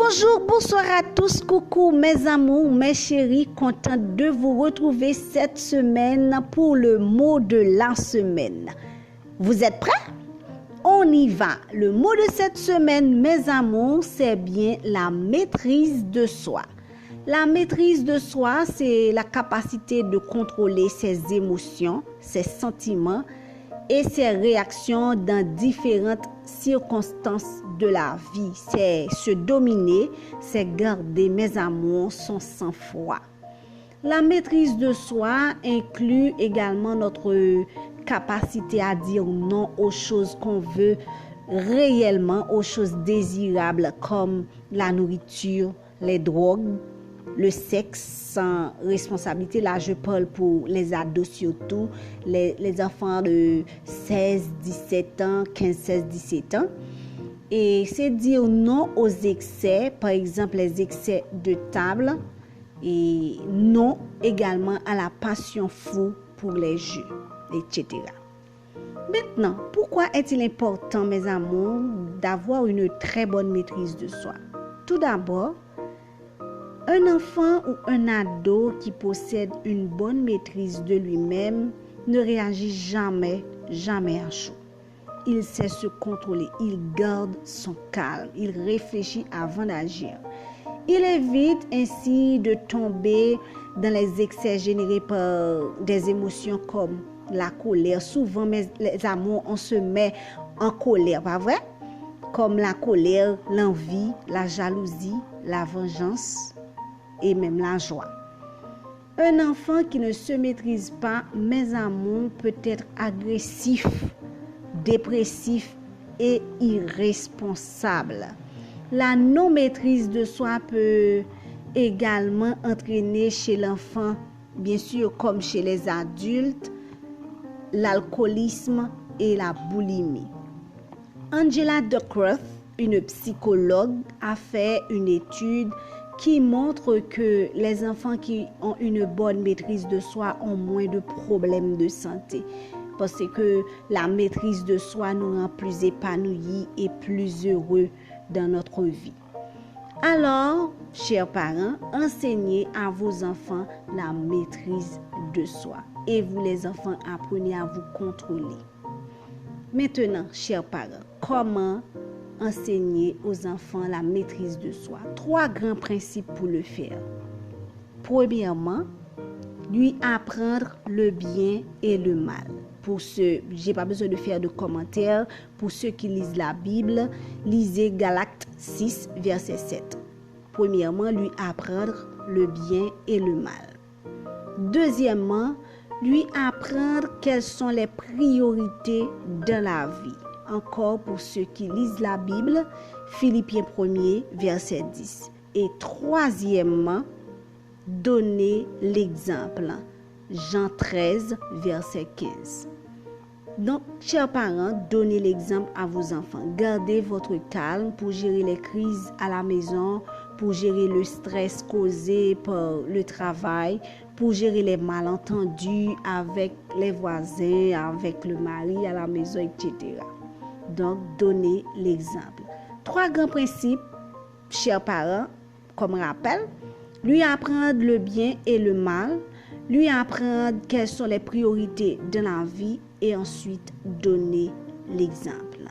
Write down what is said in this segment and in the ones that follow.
Bonjour, bonsoir à tous, coucou mes amours, mes chéris, contente de vous retrouver cette semaine pour le mot de la semaine. Vous êtes prêts? On y va. Le mot de cette semaine, mes amours, c'est bien la maîtrise de soi. La maîtrise de soi, c'est la capacité de contrôler ses émotions, ses sentiments et ses réactions dans différentes circonstances de la vie. C'est se dominer, c'est garder, mes amours, son sang-froid. La maîtrise de soi inclut également notre capacité à dire non aux choses qu'on veut réellement, aux choses désirables comme la nourriture, les drogues, le sexe sans responsabilité. Là, je parle pour les ados surtout, les enfants de 16, 17 ans, 15, 16, 17 ans. Et c'est dire non aux excès, par exemple les excès de table, et non également à la passion fou pour les jeux, etc. Maintenant, pourquoi est-il important, mes amours, d'avoir une très bonne maîtrise de soi? Tout d'abord, un enfant ou un ado qui possède une bonne maîtrise de lui-même ne réagit jamais à chaud. Il sait se contrôler, il garde son calme, il réfléchit avant d'agir. Il évite ainsi de tomber dans les excès générés par des émotions comme la colère. Souvent, les amours, on se met en colère, pas vrai? Comme la colère, l'envie, la jalousie, la vengeance et même la joie. Un enfant qui ne se maîtrise pas, mes amours, peut être agressif, dépressif et irresponsable. La non-maîtrise de soi peut également entraîner chez l'enfant, bien sûr comme chez les adultes, l'alcoolisme et la boulimie. Angela Duckworth, une psychologue, a fait une étude qui montre que les enfants qui ont une bonne maîtrise de soi ont moins de problèmes de santé. Parce que la maîtrise de soi nous rend plus épanouis et plus heureux dans notre vie. Alors, chers parents, enseignez à vos enfants la maîtrise de soi. Et vous, les enfants, apprenez à vous contrôler. Maintenant, chers parents, comment enseigner aux enfants la maîtrise de soi? 3 grands principes pour le faire. Premièrement, lui apprendre le bien et le mal. Pour ceux, j'ai pas besoin de faire de commentaires. Pour ceux qui lisent la Bible, lisez Galates 6, verset 7. Premièrement, lui apprendre le bien et le mal. Deuxièmement, lui apprendre quelles sont les priorités dans la vie. Encore pour ceux qui lisent la Bible, Philippiens 1er, verset 10. Et troisièmement, donner l'exemple. Jean 13, verset 15. Donc, chers parents, donnez l'exemple à vos enfants. Gardez votre calme pour gérer les crises à la maison, pour gérer le stress causé par le travail, pour gérer les malentendus avec les voisins, avec le mari à la maison, etc. Donc, donnez l'exemple. 3 grands principes, chers parents, comme rappel. Lui apprendre le bien et le mal, lui apprendre quelles sont les priorités de la vie et ensuite donner l'exemple.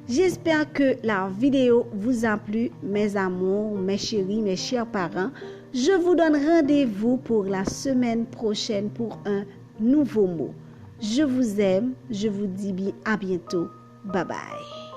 J'espère que la vidéo vous a plu, mes amours, mes chéris, mes chers parents. Je vous donne rendez-vous pour la semaine prochaine pour un nouveau mot. Je vous aime, je vous dis à bientôt. Bye bye.